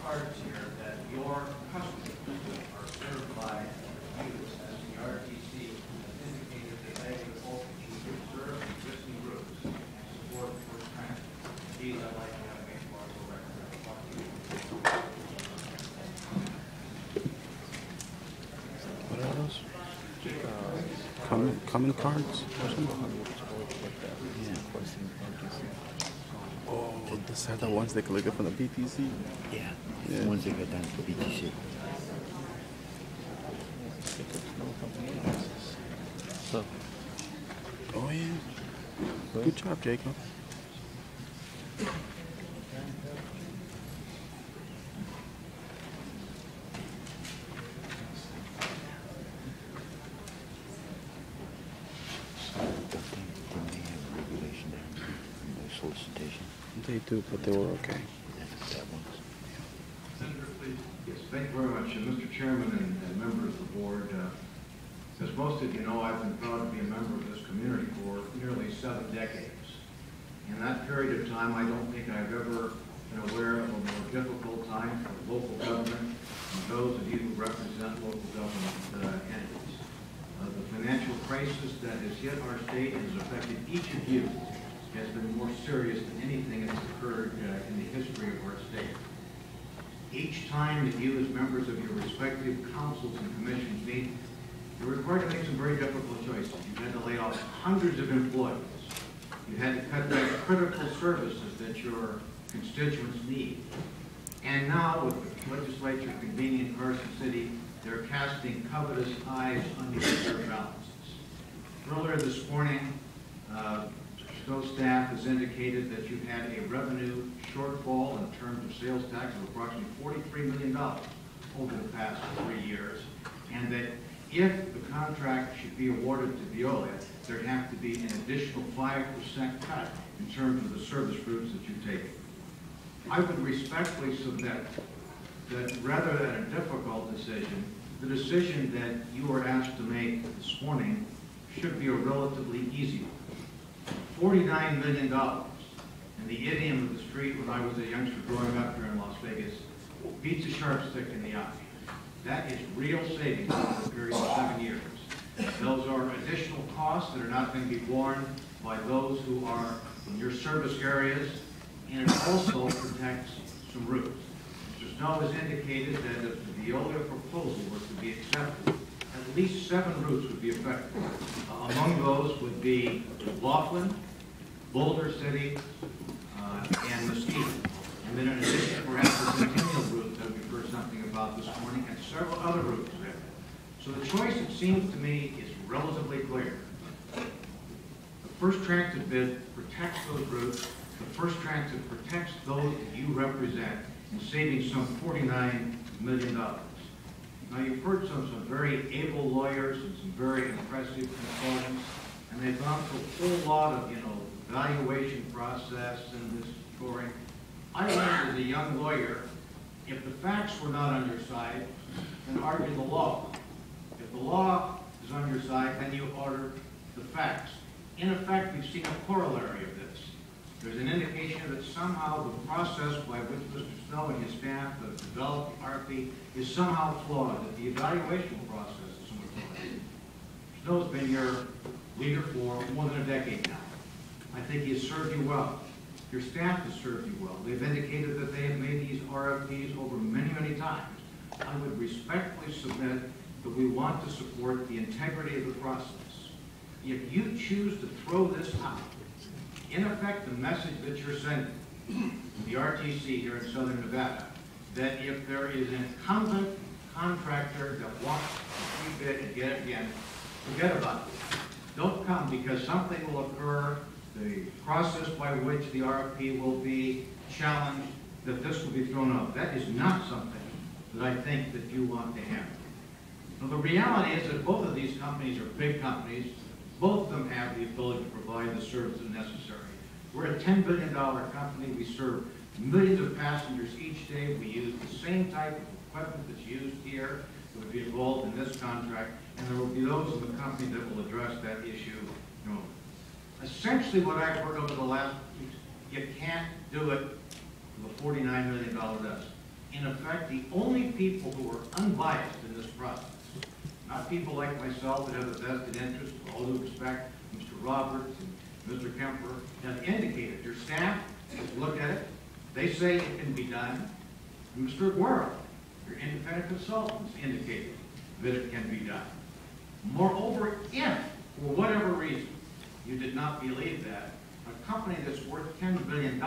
cards here that your customers are served by you, as the RTC has indicated that they would hope to preserve existing routes and support first transit. These I'd like to have made part of the record. I'll talk to you. What are those? Comment cards or something? Yeah. Oh, these are the ones they collected from the BTC? Yeah, the ones that got done for BTC. So. Oh, yeah. Good job, Jacob. Solicitation. They do, but they were okay. Senator, please. Yes, thank you very much. Mr. Chairman and members of the board, as most of you know, I've been proud to be a member of this community for nearly 7 decades. In that period of time, I don't think I've ever been aware of a more difficult time for local government and those of you who represent local government entities. The financial crisis that has hit our state and has affected each of you has been more serious than anything that's occurred in the history of our state. Each time that you as members of your respective councils and commissions meet, you're required to make some very difficult choices. You've had to lay off hundreds of employees. You've had to cut back critical services that your constituents need. And now with the legislature convening in Carson City, they're casting covetous eyes on your reserve balances. Earlier this morning, Stowe staff has indicated that you've had a revenue shortfall in terms of sales tax of approximately $43 million over the past 3 years, and that if the contract should be awarded to Veolia, there'd have to be an additional 5% cut in terms of the service routes that you've taken. I would respectfully submit that rather than a difficult decision, the decision that you were asked to make this morning should be a relatively easy one. $49 million. And the idiom of the street when I was a youngster growing up here in Las Vegas, beats a sharp stick in the eye. That is real savings over a period of 7 years. Those are additional costs that are not going to be borne by those who are in your service areas, and it also protects some routes. Mr. Snow has indicated that if the Veolia proposal was to be accepted, at least 7 routes would be affected. Among those would be Laughlin, Boulder City, and Mesquite. And then in addition, perhaps the Centennial route that we've heard something about this morning, and several other routes there. So the choice, it seems to me, is relatively clear. The first transit bid protects those routes. The first transit protects those that you represent in saving some $49 million. Now, you've heard some very able lawyers and some very impressive consultants, and they've gone through a whole lot of, evaluation process and this scoring. I learned as a young lawyer, if the facts were not on your side, then argue the law. If the law is on your side, then you order the facts. In effect, we've seen a corollary of this. There's an indication that somehow the process by which Mr. Snow and his staff have developed the RFP is somehow flawed, that the evaluation process is somewhat flawed. Snow's been your leader for more than a decade now. I think he has served you well. Your staff has served you well. They've indicated that they have made these RFPs over many, many times. I would respectfully submit that we want to support the integrity of the process. If you choose to throw this out, in effect, the message that you're sending to the RTC here in Southern Nevada, that if there is an incumbent contractor that wants to rebid and get it again, forget about it. Don't come, because something will occur, the process by which the RFP will be challenged, that this will be thrown out. That is not something that I think that you want to have. Now, the reality is that both of these companies are big companies. Both of them have the ability to provide the services necessary. We're a $10 billion company. We serve millions of passengers each day. We use the same type of equipment that's used here that would be involved in this contract, and there will be those in the company that will address that issue. Essentially what I've heard over the last weeks, you can't do it with a $49 million desk. in effect, the only people who are unbiased in this process, not people like myself that have a vested interest, with all due respect, Mr. Roberts and Mr. Kemper, have indicated, their staff has looked at it, they say it can be done, and Mr. Aguero, your independent consultants, indicated that it can be done. Moreover, if, for whatever reason, you did not believe that, a company that's worth $10 billion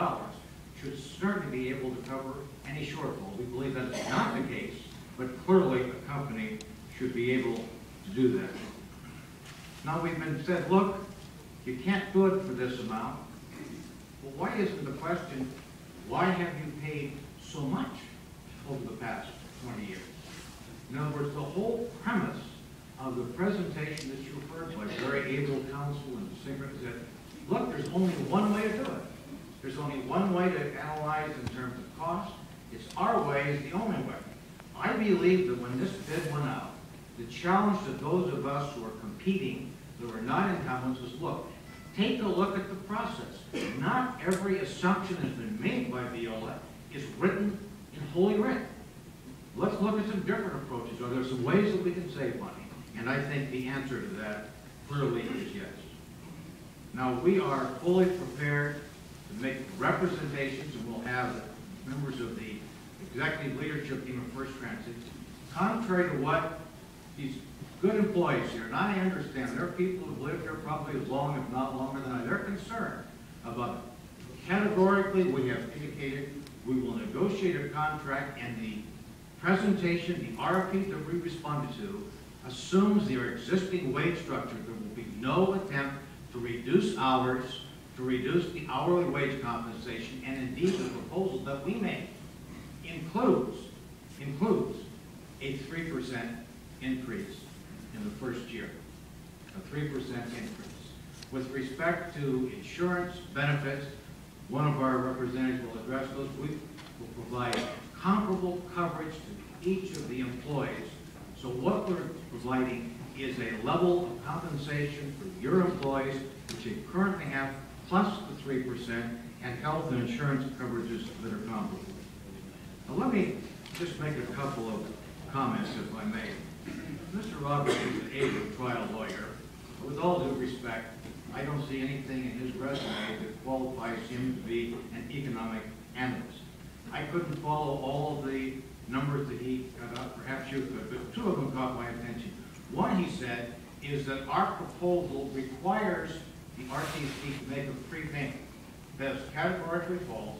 should certainly be able to cover any shortfall. We believe that is not the case, but clearly a company should be able to do that. Now we've been said, look, you can't do it for this amount. Well, why isn't the question, why have you paid so much over the past 20 years? In other words, the whole premise of the presentation that you heard by very able counsel and distinguished is that, look, there's only one way to do it. There's only one way to analyze in terms of cost. It's our way is the only way. I believe that when this bid went out, the challenge to those of us who are competing, that are not incumbents, is look, take a look at the process. Not every assumption has been made by Veolia is written in Holy Writ. Let's look at some different approaches. Are there some ways that we can save money? And I think the answer to that clearly is yes. Now, we are fully prepared to make representations, and we'll have members of the executive leadership team of First Transit. Contrary to what these good employees here, and I understand there are people who've lived here probably as long, if not longer than I, they're concerned about it. Categorically, we have indicated we will negotiate a contract, and the presentation, the RFP that we responded to, assumes their existing wage structure. There will be no attempt to reduce hours, to reduce the hourly wage compensation, and indeed the proposal that we made includes a 3% increase in the first year, a 3% increase. With respect to insurance benefits, one of our representatives will address those. We will provide comparable coverage to each of the employees. So what we're providing is a level of compensation for your employees, which you currently have, plus the 3%, and health and insurance coverages that are comparable. Now let me just make a couple of comments, if I may. Mr. Roberts is an able trial lawyer. With all due respect, I don't see anything in his resume that qualifies him to be an economic analyst. I couldn't follow all of the numbers that he got up, perhaps you could, but two of them caught my attention. One, he said, is that our proposal requires the RTC to make a prepayment. That is categorically false.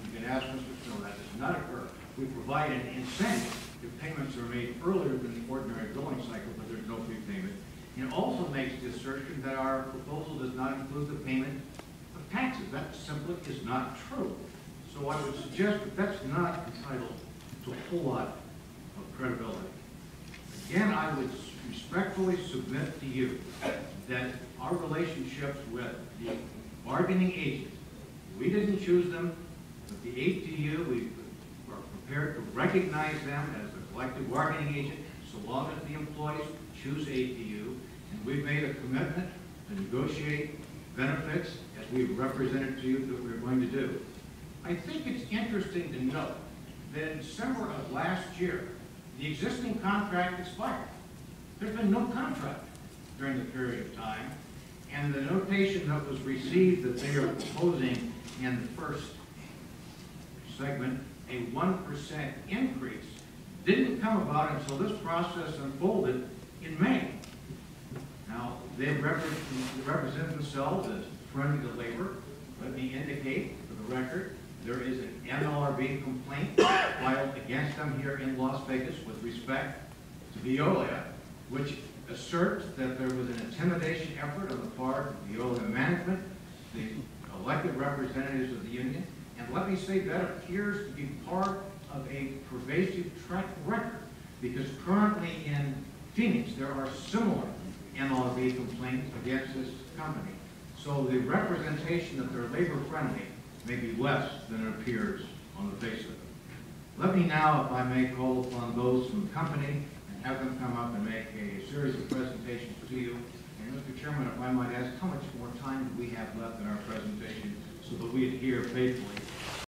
You can ask Mr. Snow, that does not occur. We provide an incentive if payments are made earlier than the ordinary billing cycle, but there's no prepayment. It also makes the assertion that our proposal does not include the payment of taxes. That simply is not true. So I would suggest that that's not entitled to a whole lot of credibility. Again, I would respectfully submit to you that our relationships with the bargaining agents, we didn't choose them, but the ATU, we are prepared to recognize them as a collective bargaining agent so long as the employees choose ATU, and we've made a commitment to negotiate benefits as we've represented to you that we're going to do. I think it's interesting to note that in December of last year, the existing contract expired. There's been no contract during the period of time, and the notation that was received that they are proposing in the first segment, a 1% increase, didn't come about until this process unfolded in May. Now, they represent themselves as friendly to labor. Let me indicate for the record, there is an NLRB complaint filed against them here in Las Vegas with respect to Veolia, which asserts that there was an intimidation effort on the part of Veolia management, the elected representatives of the union, and let me say that appears to be part of a pervasive track record, because currently in Phoenix there are similar NLRB complaints against this company. So the representation that they're labor friendly may be less than it appears on the face of it. Let me now, if I may, call upon those from the company and have them come up and make a series of presentations to you. And Mr. Chairman, if I might ask, how much more time do we have left in our presentation so that we adhere faithfully